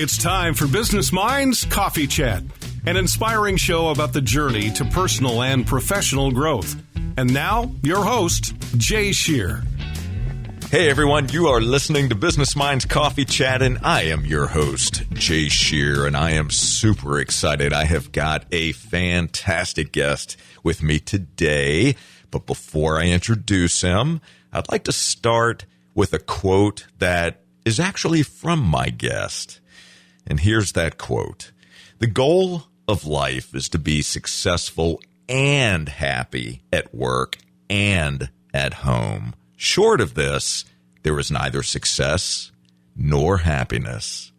It's time for Business Minds Coffee Chat, an inspiring show about the journey to personal and professional growth. And now, your host, Jay Shear. Hey everyone, you are listening to Business Minds Coffee Chat, and I am your host, Jay Shear, and I am super excited. I have got a fantastic guest with me today, but before I introduce him, I'd like to start with a quote that is actually from my guest. And here's that quote. The goal of life is to be successful and happy at work and at home. Short of this, there is neither success nor happiness.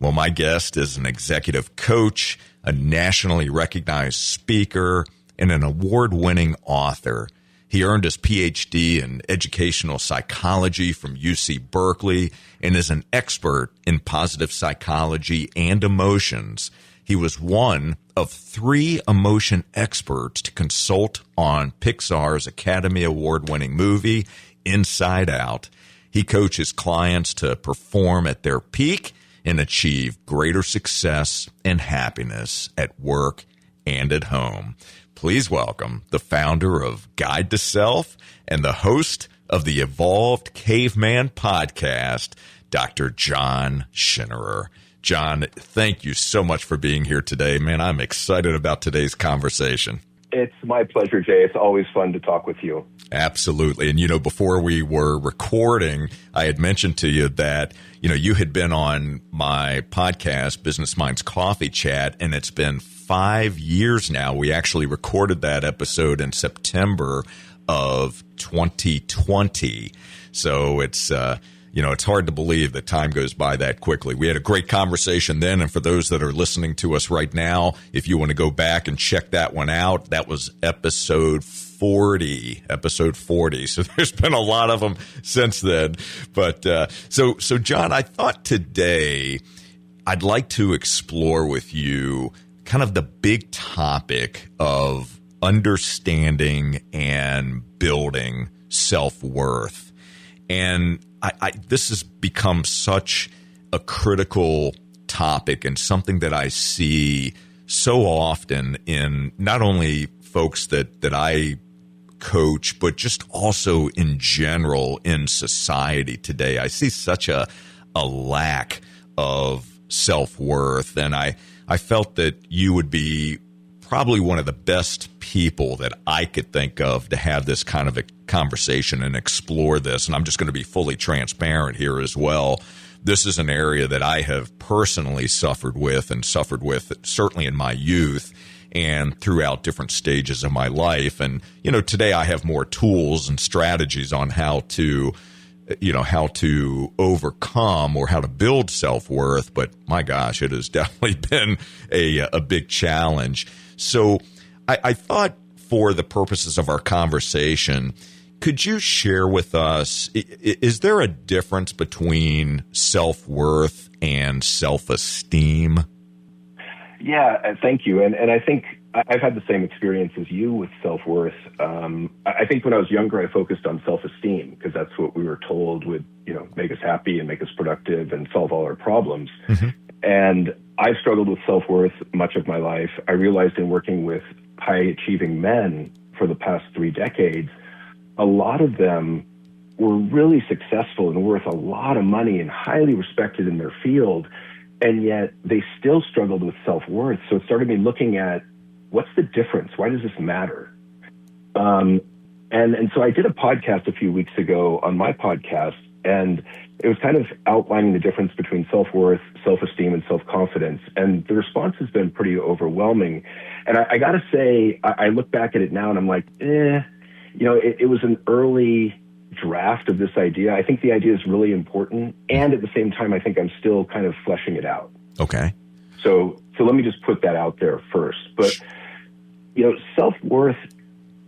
Well, my guest is an executive coach, a nationally recognized speaker, and an award-winning author. He earned his PhD in educational psychology from UC Berkeley and is an expert in positive psychology and emotions. He was one of 3 emotion experts to consult on Pixar's Academy Award-winning movie, Inside Out. He coaches clients to perform at their peak and achieve greater success and happiness at work and at home. Please welcome the founder of Guide to Self and the host of the Evolved Caveman podcast, Dr. John Schinnerer. John, thank you so much for being here today, man. I'm excited about today's conversation. It's my pleasure, Jay. It's always fun to talk with you. Absolutely. And, before we were recording, I had mentioned to you that, you had been on my podcast, Business Minds Coffee Chat, and it's been 5 years now. We actually recorded that episode in September of 2020. So it's hard to believe that time goes by that quickly. We had a great conversation then, and for those that are listening to us right now, if you want to go back and check that one out, that was episode 40. So there's been a lot of them since then. But so John, I thought today I'd like to explore with you kind of the big topic of understanding and building self-worth. And this has become such a critical topic and something that I see so often in not only folks that I coach, but just also in general in society today. I see such a lack of self-worth, and I felt that you would be probably one of the best people that I could think of to have this kind of a conversation and explore this. And I'm just going to be fully transparent here as well. This is an area that I have personally suffered with certainly in my youth and throughout different stages of my life. And, today I have more tools and strategies on how to overcome or how to build self-worth. But my gosh, it has definitely been a big challenge. So I thought for the purposes of our conversation, could you share with us, is there a difference between self-worth and self-esteem? Yeah, thank you. And I think I've had the same experience as you with self-worth. I think when I was younger, I focused on self-esteem because that's what we were told would, make us happy and make us productive and solve all our problems. Mm-hmm. And I've struggled with self-worth much of my life. I realized in working with high-achieving men for the past 3 decades, a lot of them were really successful and worth a lot of money and highly respected in their field, and yet they still struggled with self-worth. So it started me looking at, what's the difference? Why does this matter? And so I did a podcast a few weeks ago on my podcast, and it was kind of outlining the difference between self-worth, self-esteem, and self-confidence. And the response has been pretty overwhelming. And I got to say, I look back at it now and I'm like, it was an early draft of this idea. I think the idea is really important. And at the same time, I think I'm still kind of fleshing it out. Okay. So let me just put that out there first. But, self-worth,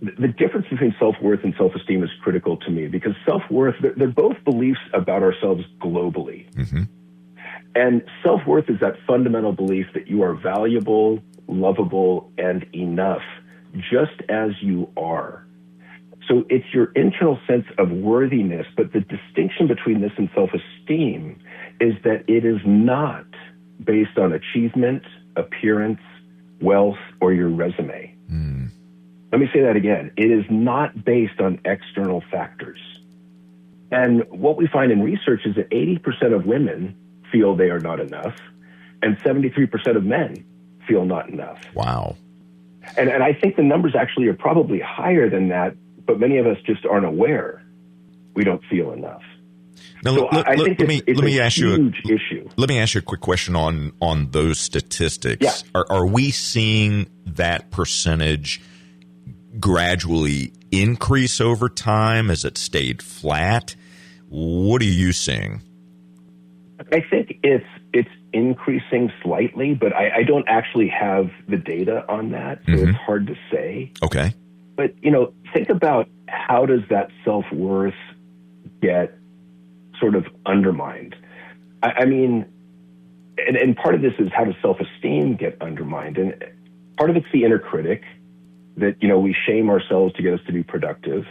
the difference between self-worth and self-esteem is critical to me because self-worth, they're both beliefs about ourselves globally. Mm-hmm. And self-worth is that fundamental belief that you are valuable, lovable, and enough just as you are. So it's your internal sense of worthiness, but the distinction between this and self-esteem is that it is not based on achievement, appearance, wealth, or your resume. Let me say that again. It is not based on external factors. And what we find in research is that 80% of women feel they are not enough, and 73% of men feel not enough. Wow. And I think the numbers actually are probably higher than that, but many of us just aren't aware we don't feel enough. Now, so I think it's a huge issue. Let me ask you a quick question on those statistics. Yeah. Are we seeing that percentage gradually increase over time? Has it stayed flat? What are you seeing? I think it's increasing slightly, but I don't actually have the data on that, so it's hard to say. Okay. But, think about how does that self-worth get sort of undermined? I mean, and part of this is how does self-esteem get undermined? And part of it's the inner critic that, we shame ourselves to get us to be productive.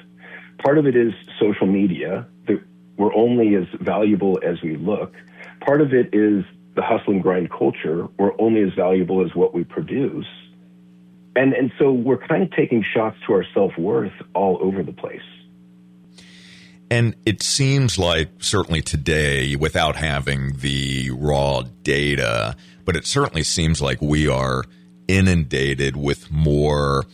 Part of it is social media, that we're only as valuable as we look. Part of it is the hustle and grind culture. We're only as valuable as what we produce. And so we're kind of taking shots to our self-worth all over the place. And it seems like certainly today, without having the raw data, but it certainly seems like we are inundated with more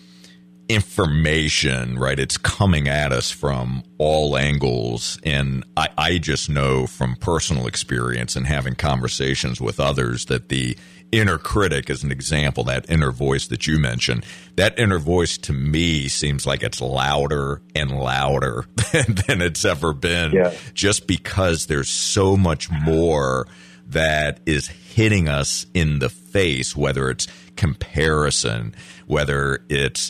information, right? It's coming at us from all angles. And I just know from personal experience and having conversations with others that the inner critic, as an example, that inner voice that you mentioned, that inner voice to me seems like it's louder and louder than it's ever been, just because there's so much more that is hitting us in the face, whether it's comparison, whether it's,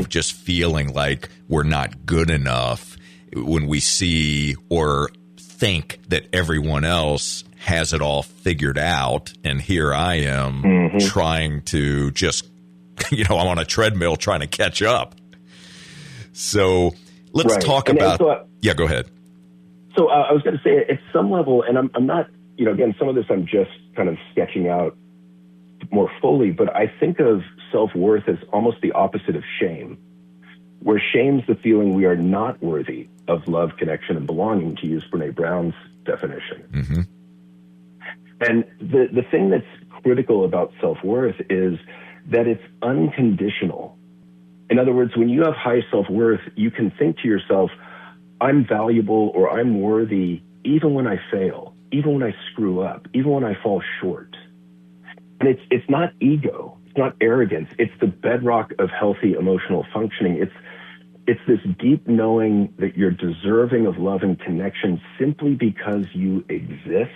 just feeling like we're not good enough when we see or think that everyone else has it all figured out. And here I am trying to just, I'm on a treadmill trying to catch up. So let's talk about, go ahead. So I was going to say at some level, and I'm not, again, some of this I'm just kind of sketching out more fully, but I think of self-worth as almost the opposite of shame, where shame's the feeling we are not worthy of love, connection, and belonging, to use Brene Brown's definition. And the thing that's critical about self-worth is that it's unconditional. In other words, when you have high self-worth, you can think to yourself, I'm valuable or I'm worthy even when I fail, even when I screw up, even when I fall short. And it's not ego, it's not arrogance, it's the bedrock of healthy emotional functioning. It's this deep knowing that you're deserving of love and connection simply because you exist,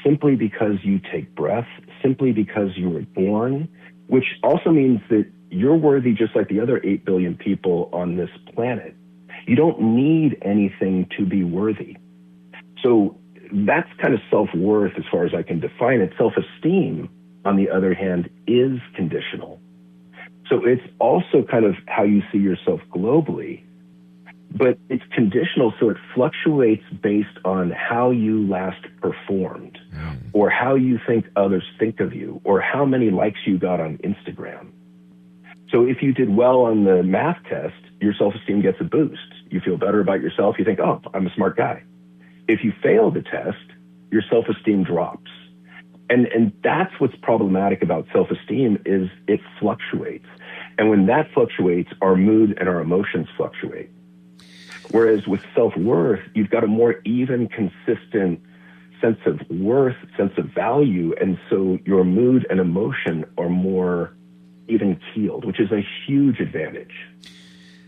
simply because you take breath, simply because you were born, which also means that you're worthy just like the other 8 billion people on this planet. You don't need anything to be worthy. So that's kind of self-worth as far as I can define it. Self-esteem, on the other hand, is conditional. So it's also kind of how you see yourself globally, but it's conditional, so it fluctuates based on how you last performed, or how you think others think of you, or how many likes you got on Instagram. So if you did well on the math test, your self-esteem gets a boost. You feel better about yourself. You think, oh, I'm a smart guy. If you fail the test, your self-esteem drops. And that's what's problematic about self-esteem is it fluctuates. And when that fluctuates, our mood and our emotions fluctuate. Whereas with self-worth, you've got a more even, consistent sense of worth, sense of value. And so your mood and emotion are more even keeled, which is a huge advantage.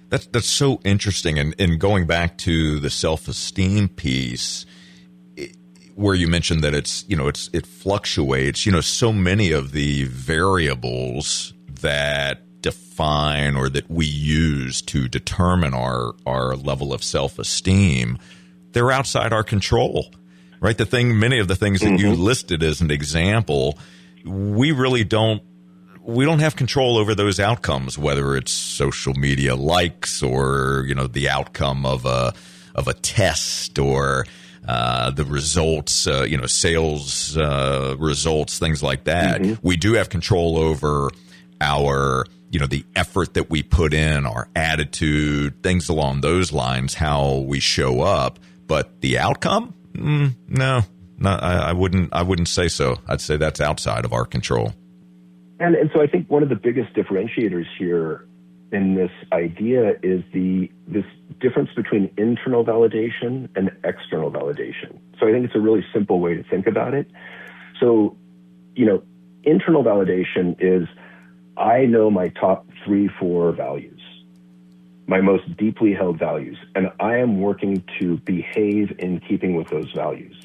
That's so interesting. And going back to the self-esteem piece, where you mentioned that it fluctuates, so many of the variables that define or that we use to determine our level of self-esteem, they're outside our control, right? Many of the things that you listed as an example, we don't have control over those outcomes, whether it's social media likes or, the outcome of a test or the results, sales results, things like that. Mm-hmm. We do have control over our, the effort that we put in, our attitude, things along those lines, how we show up. But the outcome, no, I wouldn't say so. I'd say that's outside of our control. And so I think one of the biggest differentiators here in this idea is this difference between internal validation and external validation. So I think it's a really simple way to think about it. So, internal validation is I know my top 3-4 values, my most deeply held values, and I am working to behave in keeping with those values.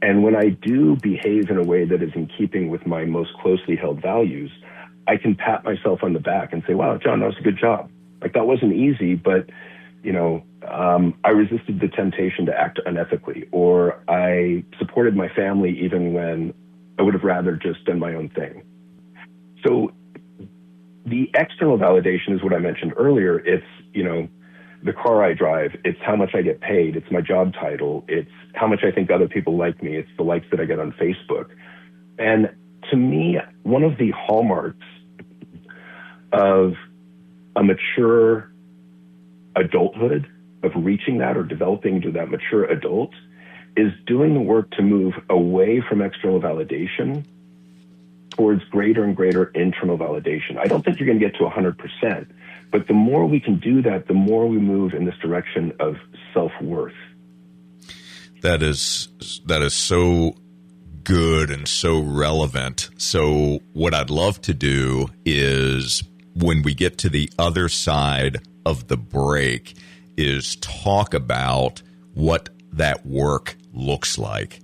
And when I do behave in a way that is in keeping with my most closely held values, I can pat myself on the back and say, wow, John, that was a good job. Like, that wasn't easy, but, I resisted the temptation to act unethically, or I supported my family even when I would have rather just done my own thing. So the external validation is what I mentioned earlier. It's, the car I drive, it's how much I get paid, it's my job title, it's how much I think other people like me, it's the likes that I get on Facebook. And to me, one of the hallmarks of a mature adulthood, of reaching that or developing into that mature adult, is doing the work to move away from external validation towards greater and greater internal validation. I don't think you're going to get to 100%, but the more we can do that, the more we move in this direction of self-worth. That is so good and so relevant. So what I'd love to do is, when we get to the other side of the break, is talk about what that work looks like,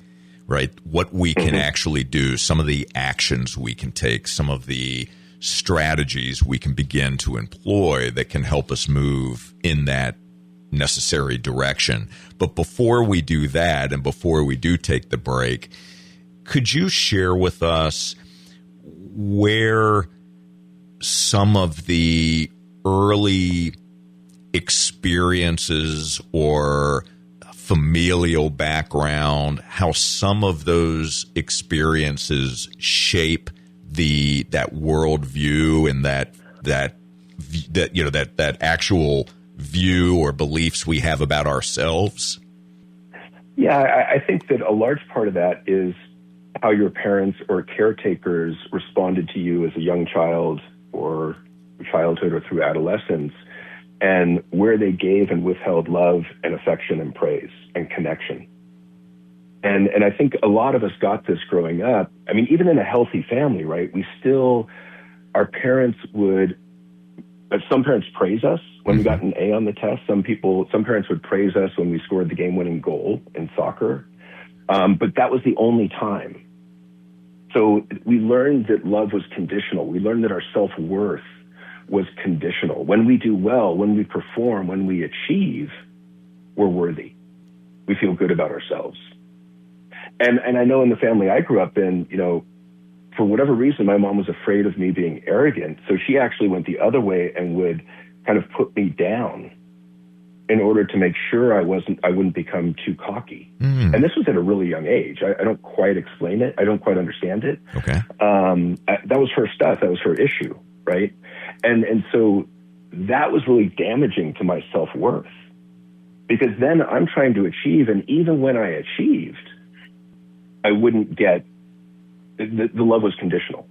right? What we can actually do, some of the actions we can take, some of the strategies we can begin to employ that can help us move in that necessary direction. But before we do that, and before we do take the break, could you share with us where some of the early experiences or familial background, how some of those experiences shape that worldview and that actual view or beliefs we have about ourselves? Yeah, I think that a large part of that is how your parents or caretakers responded to you as a young child or childhood or through adolescence, and where they gave and withheld love and affection and praise and connection. And I think a lot of us got this growing up. I mean, even in a healthy family, right? Our parents would, some parents praise us when we got an A on the test. Some parents would praise us when we scored the game-winning goal in soccer. But that was the only time. So we learned that love was conditional. We learned that our self-worth was conditional. When we do well, when we perform, when we achieve, we're worthy. We feel good about ourselves. And I know in the family I grew up in, for whatever reason, my mom was afraid of me being arrogant. So she actually went the other way and would kind of put me down in order to make sure I wouldn't become too cocky. Mm. And this was at a really young age. I don't quite explain it. I don't quite understand it. Okay. That was her stuff. That was her issue, right? And so that was really damaging to my self-worth, because then I'm trying to achieve, and even when I achieved, I wouldn't get, the love was conditional.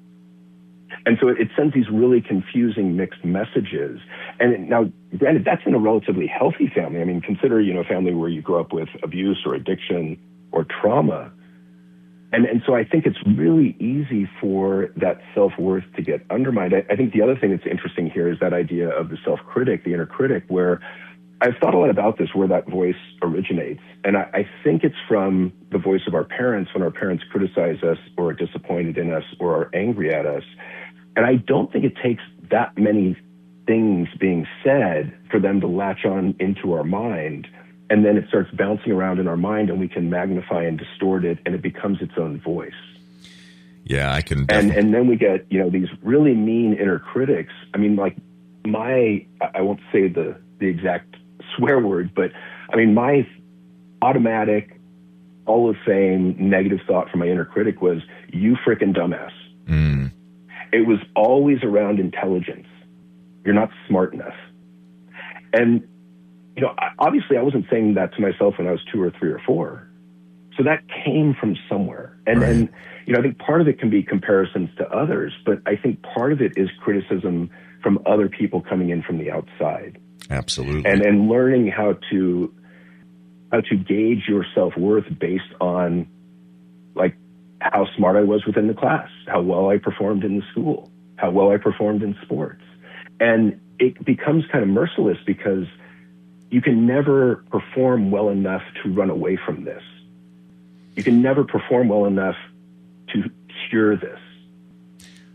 And so it sends these really confusing mixed messages. And now, granted, that's in a relatively healthy family. I mean, consider, a family where you grow up with abuse or addiction or trauma. And so I think it's really easy for that self-worth to get undermined. I think the other thing that's interesting here is that idea of the self-critic, the inner critic, where I've thought a lot about this, where that voice originates. And I think it's from the voice of our parents when our parents criticize us or are disappointed in us or are angry at us. And I don't think it takes that many things being said for them to latch on into our mind. And then it starts bouncing around in our mind, and we can magnify and distort it, and it becomes its own voice. Yeah, I can. And then we get, these really mean inner critics. I mean, like I won't say the exact swear word, but I mean, my automatic Hall of Fame negative thought from my inner critic was, you frickin' dumbass. Mm. It was always around intelligence. You're not smart enough. And, obviously I wasn't saying that to myself when I was 2 or 3 or 4. So that came from somewhere. And, right. and I think part of it can be comparisons to others, but I think part of it is criticism from other people coming in from the outside. Absolutely. And learning how to gauge your self-worth based on, like, how smart I was within the class, how well I performed in the school, how well I performed in sports. And it becomes kind of merciless because you can never perform well enough to run away from this. You can never perform well enough to cure this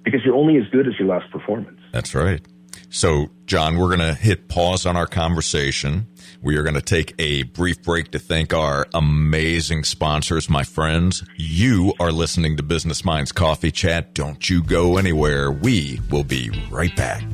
because you're only as good as your last performance. That's right. So, John, we're going to hit pause on our conversation. We are going to take a brief break to thank our amazing sponsors, my friends. You are listening to Business Minds Coffee Chat. Don't you go anywhere. We will be right back.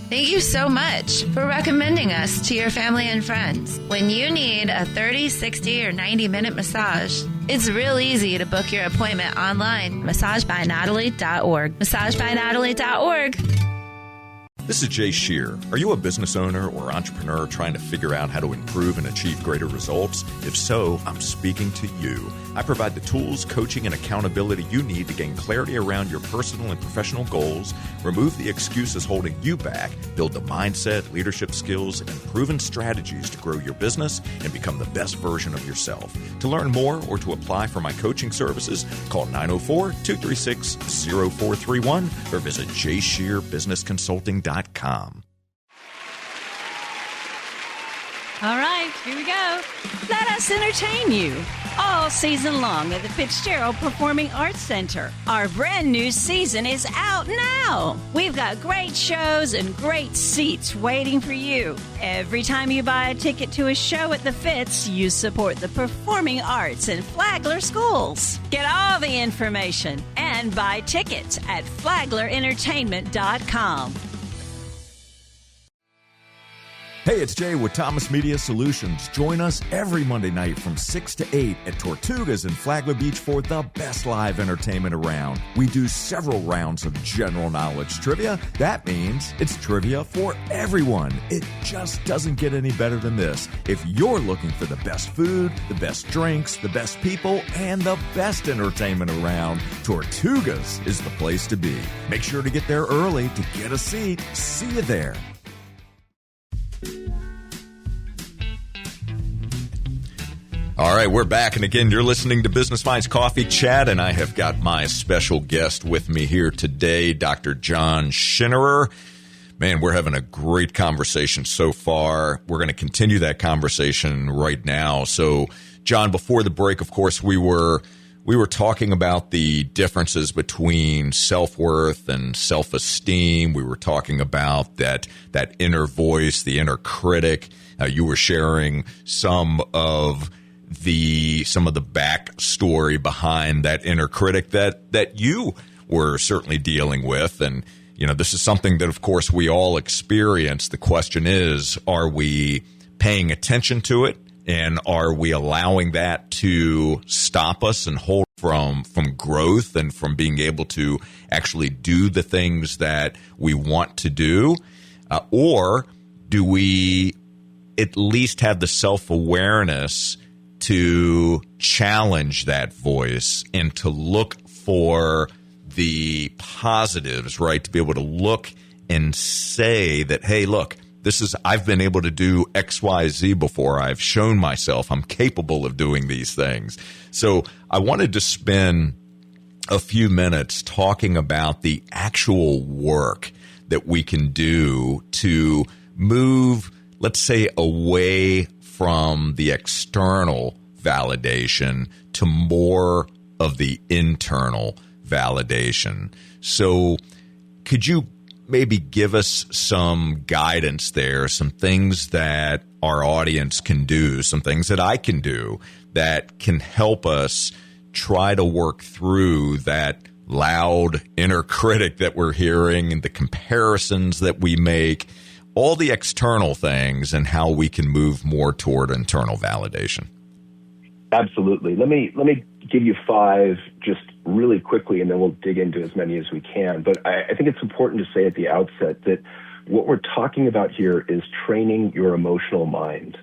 Thank you so much for recommending us to your family and friends. When you need a 30, 60, or 90-minute massage, it's real easy to book your appointment online. MassageByNatalie.org. MassageByNatalie.org. This is Jay Shear. Are you a business owner or entrepreneur trying to figure out how to improve and achieve greater results? If so, I'm speaking to you. I provide the tools, coaching, and accountability you need to gain clarity around your personal and professional goals, remove the excuses holding you back, build the mindset, leadership skills, and proven strategies to grow your business and become the best version of yourself. To learn more or to apply for my coaching services, call 904-236-0431 or visit JShearBusinessConsulting.com. All right, here we go. Let us entertain you all season long at the Fitzgerald Performing Arts Center. Our brand new season is out now. We've got great shows and great seats waiting for you. Every time you buy a ticket to a show at the Fitz, you support the performing arts in Flagler schools. Get all the information and buy tickets at flaglerentertainment.com. Hey, it's Jay with Thomas Media Solutions. Join us every Monday night from 6 to 8 at Tortugas in Flagler Beach for the best live entertainment around. We do several rounds of general knowledge trivia. That means it's trivia for everyone. It just doesn't get any better than this. If you're looking for the best food, the best drinks, the best people, and the best entertainment around, Tortugas is the place to be. Make sure to get there early to get a seat. See you there. All right, we're back. And again, you're listening to Business Minds Coffee Chat, and I have got my special guest with me here today, Dr. John Schinnerer. Man, we're having a great conversation so far. We're going to continue that conversation right now. So, John, before the break, of course, we were talking about the differences between self-worth and self-esteem. We were talking about that inner voice, the inner critic. You were sharing some of the backstory behind that inner critic that you were certainly dealing with. And, this is something that, of course, we all experience. The question is, are we paying attention to it? And are we allowing that to stop us and hold from growth and from being able to actually do the things that we want to do? Or do we at least have the self-awareness to challenge that voice and to look for the positives, right? To be able to look and say that, hey, look, I've been able to do X, Y, Z before. I've shown myself I'm capable of doing these things. So I wanted to spend a few minutes talking about the actual work that we can do to move, let's say, away from the external validation to more of the internal validation. So could you maybe give us some guidance there, some things that our audience can do, some things that I can do that can help us try to work through that loud inner critic that we're hearing and the comparisons that we make, all the external things, and how we can move more toward internal validation. Absolutely. Let me give you 5 just really quickly, and then we'll dig into as many as we can. But I think it's important to say at the outset that what we're talking about here is training your emotional mind.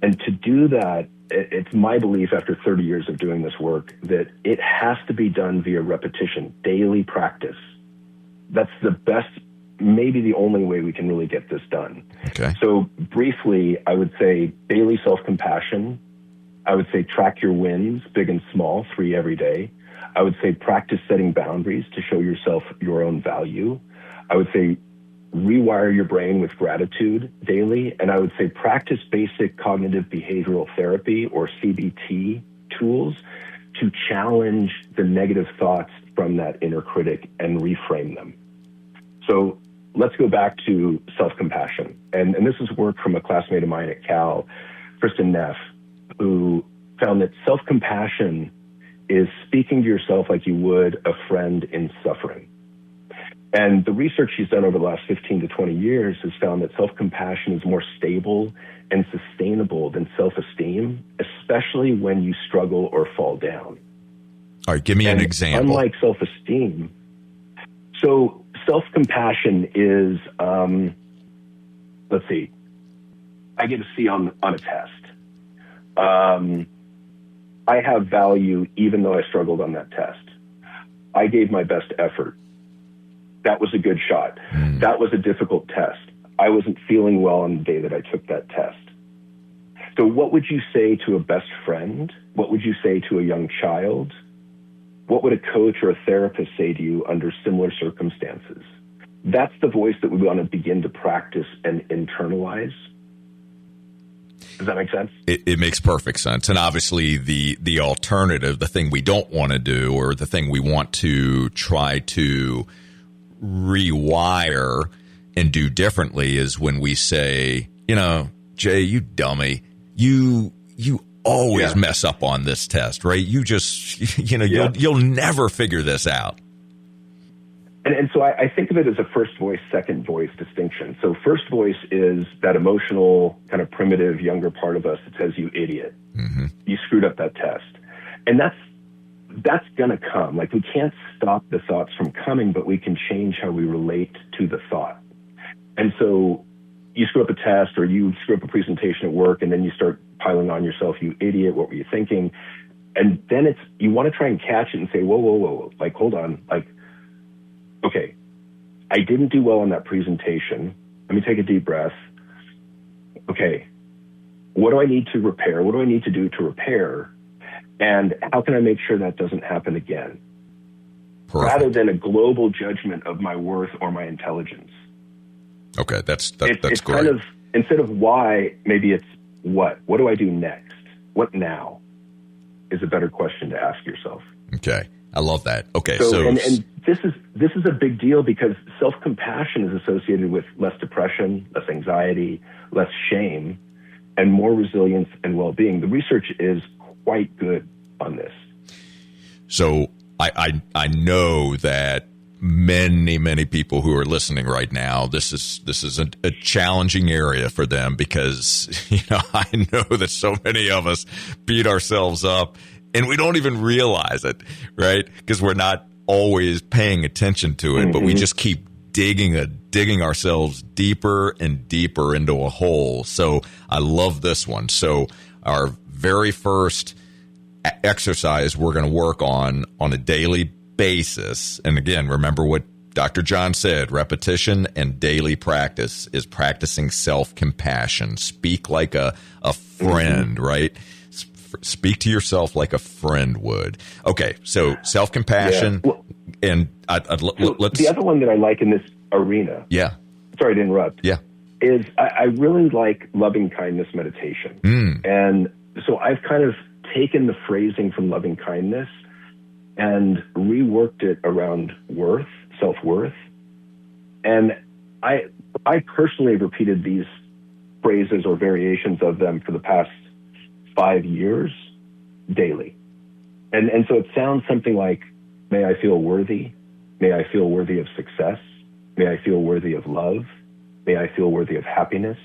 And to do that, it's my belief after 30 years of doing this work that it has to be done via repetition, daily practice. That's the best, maybe the only way we can really get this done. Okay. So briefly, I would say daily self-compassion. I would say track your wins, big and small, 3 every day. I would say practice setting boundaries to show yourself your own value. I would say rewire your brain with gratitude daily. And I would say practice basic cognitive behavioral therapy, or CBT tools, to challenge the negative thoughts from that inner critic and reframe them. So let's go back to self-compassion. And this is work from a classmate of mine at Cal, Kristen Neff, who found that self-compassion is speaking to yourself like you would a friend in suffering. And the research she's done over the last 15 to 20 years has found that self-compassion is more stable and sustainable than self-esteem, especially when you struggle or fall down. All right, give me an example. Unlike self-esteem, so self-compassion is, let's see, I get a C on a test. I have value even though I struggled on that test. I gave my best effort. That was a good shot. That was a difficult test. I wasn't feeling well on the day that I took that test. So what would you say to a best friend? What would you say to a young child? What would a coach or a therapist say to you under similar circumstances? That's the voice that we want to begin to practice and internalize. Does that make sense? It makes perfect sense. And obviously the alternative, the thing we don't want to do, or the thing we want to try to rewire and do differently, is when we say, Jay, you dummy, you always mess up on this test, right? You just, you'll never figure this out. And so I think of it as a first voice, second voice distinction. So first voice is that emotional, kind of primitive, younger part of us that says, you idiot, you screwed up that test. And that's going to come. Like, we can't stop the thoughts from coming, but we can change how we relate to the thought. And so you screw up a test, or you screw up a presentation at work, and then you start piling on yourself, you idiot, what were you thinking? And then you want to try and catch it and say, whoa, like, hold on, like, okay, I didn't do well on that presentation. Let me take a deep breath. Okay, what do I need to repair? What do I need to do to repair? And how can I make sure that doesn't happen again? Perfect. Rather than a global judgment of my worth or my intelligence. Okay, that's it's great. Kind of, instead of why, maybe it's what. What do I do next? What now is a better question to ask yourself. Okay, I love that. Okay, so and this is a big deal, because self-compassion is associated with less depression, less anxiety, less shame, and more resilience and well-being. The research is quite good on this. So I know that many people who are listening right now, this is a challenging area for them, because I know that so many of us beat ourselves up and we don't even realize it, right? Because we're not always paying attention to it, but we just keep digging ourselves deeper and deeper into a hole. So I love this one. So our very first exercise we're going to work on a daily basis, and again, remember what Dr. John said, repetition and daily practice is practicing self-compassion. Speak like a friend, right? Speak to yourself like a friend would. Okay, so self-compassion, and let's... The other one that I like in this arena, sorry to interrupt, is I really like loving kindness meditation. And so I've kind of taken the phrasing from loving kindness and reworked it around worth, self-worth. And I personally have repeated these phrases or variations of them for the past 5 years daily. And so it sounds something like, May I feel worthy. May I feel worthy of success. May I feel worthy of love. May I feel worthy of happiness.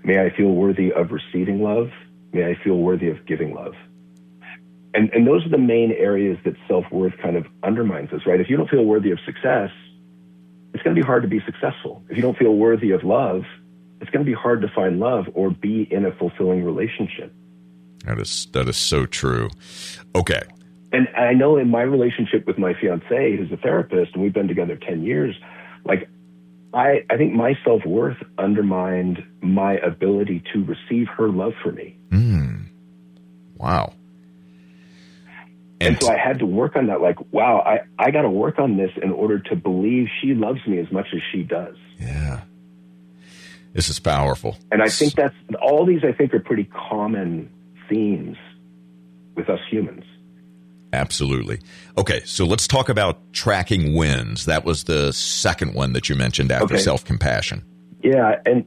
May I feel worthy of receiving love. May I feel worthy of giving love. And those are the main areas that self-worth kind of undermines us, right? If you don't feel worthy of success, it's going to be hard to be successful. If you don't feel worthy of love, it's going to be hard to find love or be in a fulfilling relationship. That is so true. Okay. And I know in my relationship with my fiance, who's a therapist, and we've been together 10 years, like I think my self-worth undermined my ability to receive her love for me. Wow. And so I had to work on that. Like, wow, I got to work on this in order to believe she loves me as much as she does. Yeah. This is powerful. And I think that's all these, I think, are pretty common themes with us humans. Absolutely. Okay, so let's talk about tracking wins. That was the second one that you mentioned after self-compassion. Yeah, and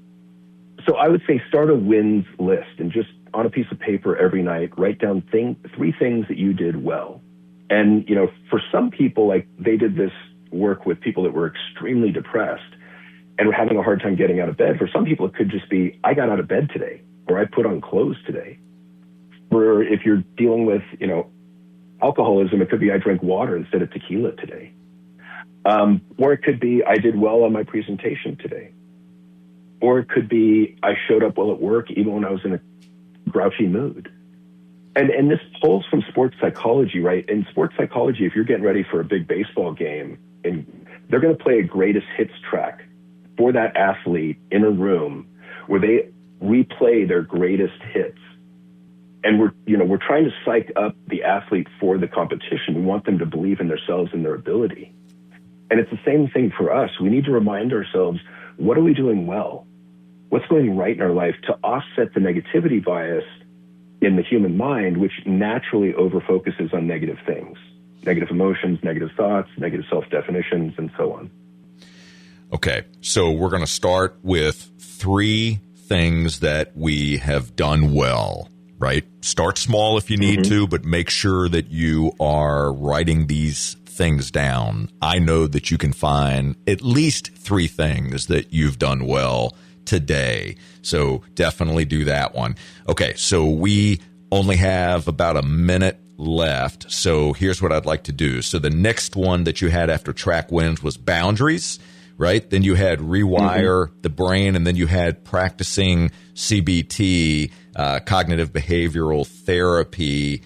so I would say start a wins list and just on a piece of paper every night, write down three things that you did well. And, you know, for some people, like they did this work with people that were extremely depressed and were having a hard time getting out of bed. For some people, it could just be, I got out of bed today, or I put on clothes today. Or if you're dealing with, you know, alcoholism, it could be I drank water instead of tequila today. Or it could be I did well on my presentation today. Or it could be I showed up well at work even when I was in a grouchy mood. And this pulls from sports psychology, right? In sports psychology, if you're getting ready for a big baseball game and they're going to play a greatest hits track for that athlete in a room where they replay their greatest hits. And we're trying to psych up the athlete for the competition. We want them to believe in themselves and their ability. And it's the same thing for us. We need to remind ourselves, what are we doing well? What's going right in our life to offset the negativity bias in the human mind, which naturally overfocuses on negative things, negative emotions, negative thoughts, negative self-definitions, and so on. Okay, so we're going to start with 3 things that we have done well, right? Start small if you need to, but make sure that you are writing these things down. I know that you can find at least 3 things that you've done well today. So definitely do that one. Okay, so we only have about a minute left. So here's what I'd like to do. So the next one that you had after track wins was boundaries, right? Then you had rewire the brain, and then you had practicing CBT, cognitive behavioral therapy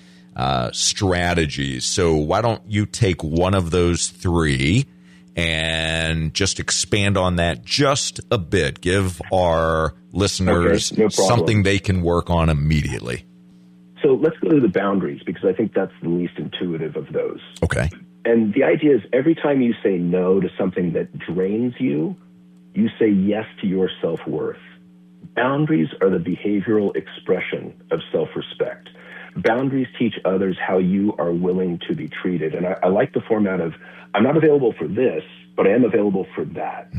strategies. So why don't you take one of those 3 and just expand on that just a bit? Give our listeners something they can work on immediately. So let's go to the boundaries, because I think that's the least intuitive of those. Okay. And the idea is every time you say no to something that drains you, you say yes to your self-worth. Boundaries are the behavioral expression of self-respect. Boundaries teach others how you are willing to be treated. And I like the format of, I'm not available for this, but I am available for that.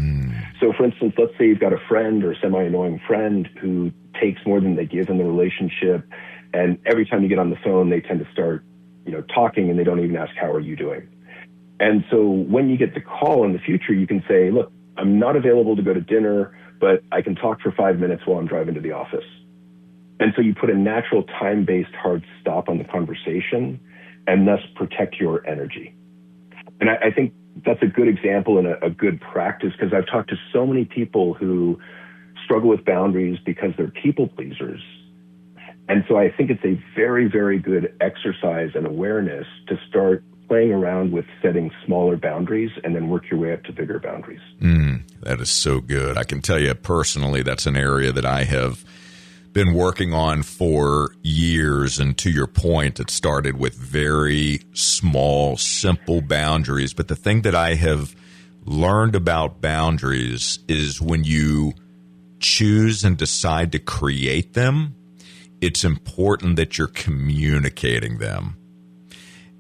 So, for instance, let's say you've got a friend or a semi-annoying friend who takes more than they give in the relationship, and every time you get on the phone, they tend to start, talking, and they don't even ask, how are you doing? And so when you get the call in the future, you can say, look, I'm not available to go to dinner, but I can talk for 5 minutes while I'm driving to the office. And so you put a natural time-based hard stop on the conversation and thus protect your energy. And I think that's a good example and a good practice, because I've talked to so many people who struggle with boundaries because they're people pleasers. And so I think it's a very, very good exercise and awareness to start playing around with setting smaller boundaries and then work your way up to bigger boundaries. That is so good. I can tell you personally, that's an area that I have been working on for years. And to your point, it started with very small, simple boundaries. But the thing that I have learned about boundaries is when you choose and decide to create them, it's important that you're communicating them.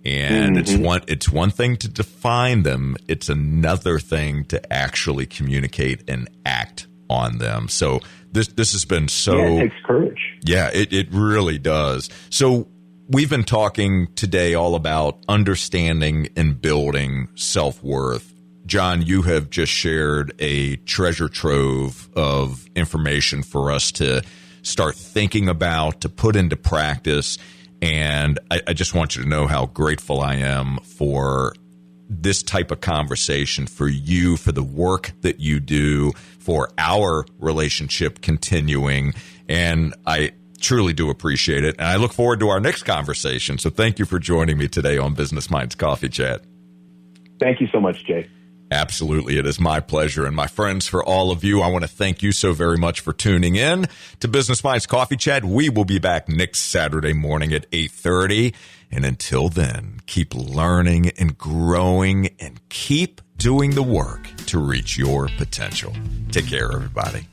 And it's one thing to define them. It's another thing to actually communicate and act on them. So this has been so... Yeah, it takes courage. Yeah, it really does. So we've been talking today all about understanding and building self-worth. John, you have just shared a treasure trove of information for us to start thinking about, to put into practice. And I just want you to know how grateful I am for this type of conversation, for you, for the work that you do, for our relationship continuing. And I truly do appreciate it. And I look forward to our next conversation. So thank you for joining me today on Business Minds Coffee Chat. Thank you so much, Jay. Absolutely. It is my pleasure. And my friends, for all of you, I want to thank you so very much for tuning in to Business Minds Coffee Chat. We will be back next Saturday morning at 8:30. And until then, keep learning and growing and keep doing the work to reach your potential. Take care, everybody.